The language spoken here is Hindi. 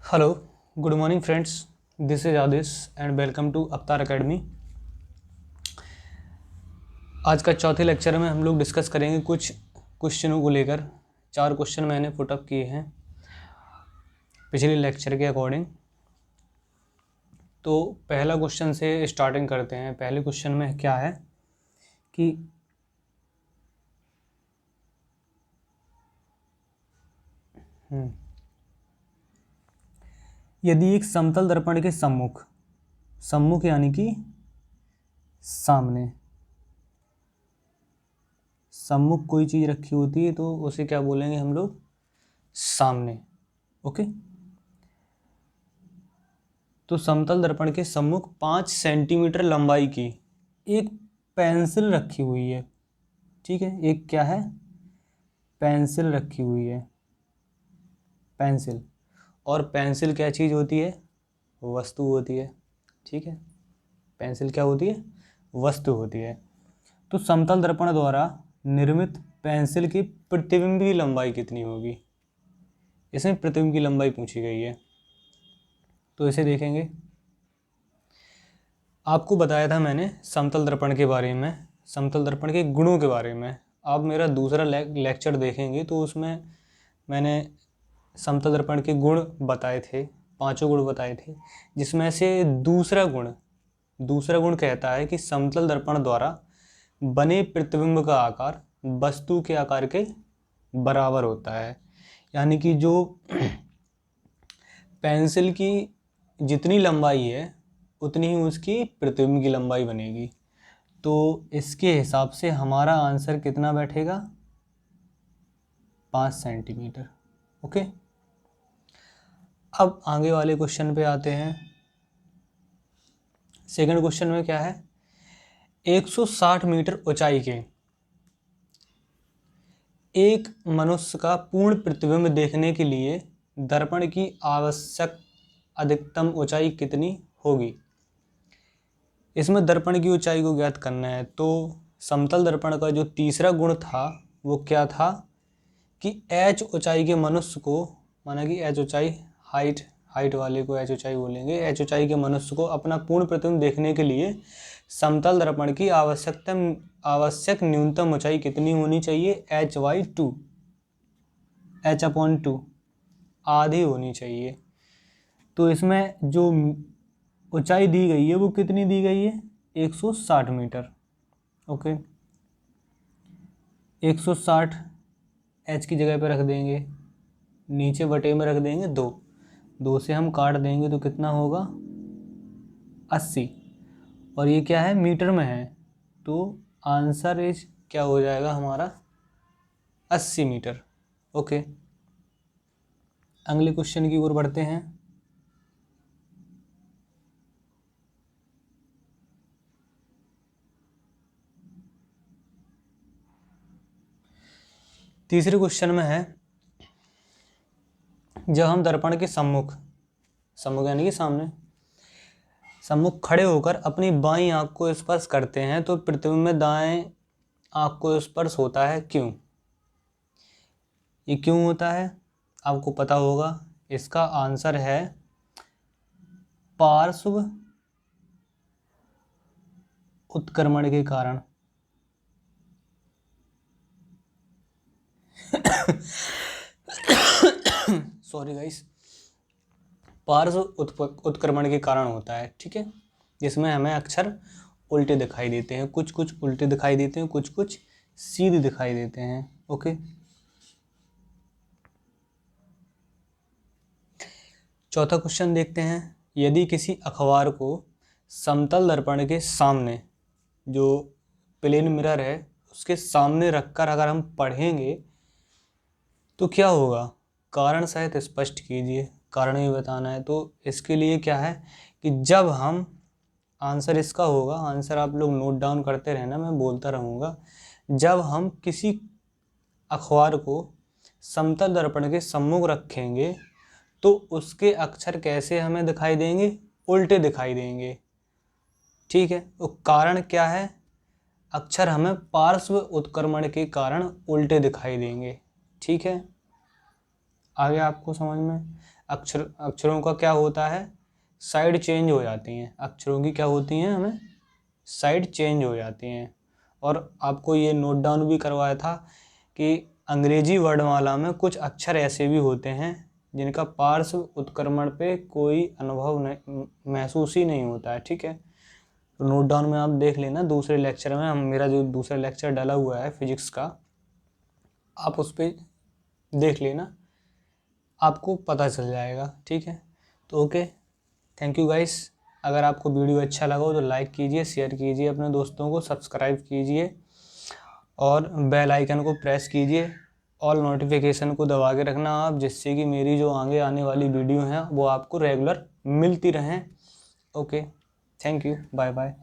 Hello, good morning friends. This is Aadish and welcome to Avatar academy. आज का चौथे लेक्चर में हम लोग डिस्कस करेंगे कुछ क्वेश्चनों को लेकर। 4 क्वेश्चन मैंने पुटअप किए हैं पिछले लेक्चर के अकॉर्डिंग। तो पहला क्वेश्चन से स्टार्टिंग करते हैं। पहले क्वेश्चन में क्या है कि यदि एक समतल दर्पण के सम्मुख यानी कि सामने सम्मुख कोई चीज़ रखी होती है तो उसे क्या बोलेंगे हम लोग? सामने। ओके। तो समतल दर्पण के सम्मुख 5 सेंटीमीटर लंबाई की एक पेंसिल रखी हुई है। ठीक है, एक क्या है? पेंसिल रखी हुई है, पेंसिल। और पेंसिल क्या चीज़ होती है? वस्तु होती है। ठीक है, पेंसिल क्या होती है? वस्तु होती है। तो समतल दर्पण द्वारा निर्मित पेंसिल की प्रतिबिंब की लंबाई कितनी होगी? इसमें प्रतिबिंब की लंबाई पूछी गई है। तो इसे देखेंगे। आपको बताया था मैंने समतल दर्पण के बारे में, समतल दर्पण के गुणों के बारे में। आप मेरा दूसरा लेक्चर देखेंगे तो उसमें मैंने समतल दर्पण के गुण बताए थे, 5 गुण बताए थे, जिसमें से दूसरा गुण कहता है कि समतल दर्पण द्वारा बने प्रतिबिंब का आकार वस्तु के आकार के बराबर होता है। यानी कि जो पेंसिल की जितनी लंबाई है उतनी ही उसकी प्रतिबिंब की लंबाई बनेगी। तो इसके हिसाब से हमारा आंसर कितना बैठेगा? 5 सेंटीमीटर। ओके। अब आगे वाले क्वेश्चन पे आते हैं। सेकंड क्वेश्चन में क्या है? 160 मीटर ऊंचाई के एक मनुष्य का पूर्ण प्रतिबिंब देखने के लिए दर्पण की आवश्यक अधिकतम ऊंचाई कितनी होगी? इसमें दर्पण की ऊंचाई को ज्ञात करना है। तो समतल दर्पण का जो तीसरा गुण था वो क्या था कि एच ऊंचाई के मनुष्य को, माना कि एच ऊंचाई, हाइट वाले को एच ऊंचाई बोलेंगे, एच ऊंचाई के मनुष्य को अपना पूर्ण प्रतिबिंब देखने के लिए समतल दर्पण की आवश्यक न्यूनतम ऊंचाई कितनी होनी चाहिए? h/2, h/2 आधी होनी चाहिए। तो इसमें जो ऊंचाई दी गई है वो कितनी दी गई है? 160 मीटर। ओके, 160 एच की जगह पे रख देंगे, नीचे बटे में रख देंगे 2 से हम काट देंगे तो कितना होगा? 80। और ये क्या है? मीटर में है। तो आंसर इज क्या हो जाएगा हमारा? 80 मीटर। ओके, अगले क्वेश्चन की ओर बढ़ते हैं। तीसरे क्वेश्चन में है, जब हम दर्पण के सम्मुख यानी कि सामने सम्मुख खड़े होकर अपनी बाईं आंख को स्पर्श करते हैं तो प्रतिबिंब में दाएं आंख को स्पर्श होता है, क्यों? ये क्यों होता है आपको पता होगा। इसका आंसर है पार्श्व उत्क्रमण के कारण। सॉरी गाइस, पार्श्व उत्क्रमण के कारण होता है। ठीक है, जिसमें हमें अक्षर उल्टे दिखाई देते हैं, कुछ उल्टे दिखाई देते हैं, कुछ सीधे दिखाई देते हैं। ओके, चौथा क्वेश्चन देखते हैं। यदि किसी अखबार को समतल दर्पण के सामने, जो प्लेन मिरर है उसके सामने रखकर अगर हम पढ़ेंगे तो क्या होगा? कारण सहित स्पष्ट कीजिए। कारण ही बताना है। तो इसके लिए क्या है कि जब हम, आंसर इसका होगा, आंसर आप लोग नोट डाउन करते रहना, मैं बोलता रहूँगा। जब हम किसी अखबार को समतल दर्पण के सम्मुख रखेंगे तो उसके अक्षर कैसे हमें दिखाई देंगे? उल्टे दिखाई देंगे। ठीक है, तो कारण क्या है? अक्षर हमें पार्श्व उत्क्रमण के कारण उल्टे दिखाई देंगे। ठीक है, आगे आपको समझ में अक्षरों का क्या होता है, साइड चेंज हो जाती हैं, अक्षरों की क्या होती हैं, हमें साइड चेंज हो जाती हैं। और आपको ये नोट डाउन भी करवाया था कि अंग्रेजी वर्णमाला में कुछ अक्षर ऐसे भी होते हैं जिनका पार्श्व उत्क्रमण पे कोई अनुभव नहीं, महसूस ही नहीं होता है। ठीक है, तो नोट डाउन में आप देख लेना, दूसरे लेक्चर में मेरा जो दूसरा लेक्चर डाला हुआ है फिजिक्स का, आप उस पर देख लेना, आपको पता चल जाएगा। ठीक है, तो ओके, थैंक यू गाइस। अगर आपको वीडियो अच्छा लगा हो तो लाइक कीजिए, शेयर कीजिए अपने दोस्तों को, सब्सक्राइब कीजिए और बेल आइकन को प्रेस कीजिए, ऑल नोटिफिकेशन को दबा के रखना आप, जिससे कि मेरी जो आगे आने वाली वीडियो हैं वो आपको रेगुलर मिलती रहें। Okay, thank you, bye bye.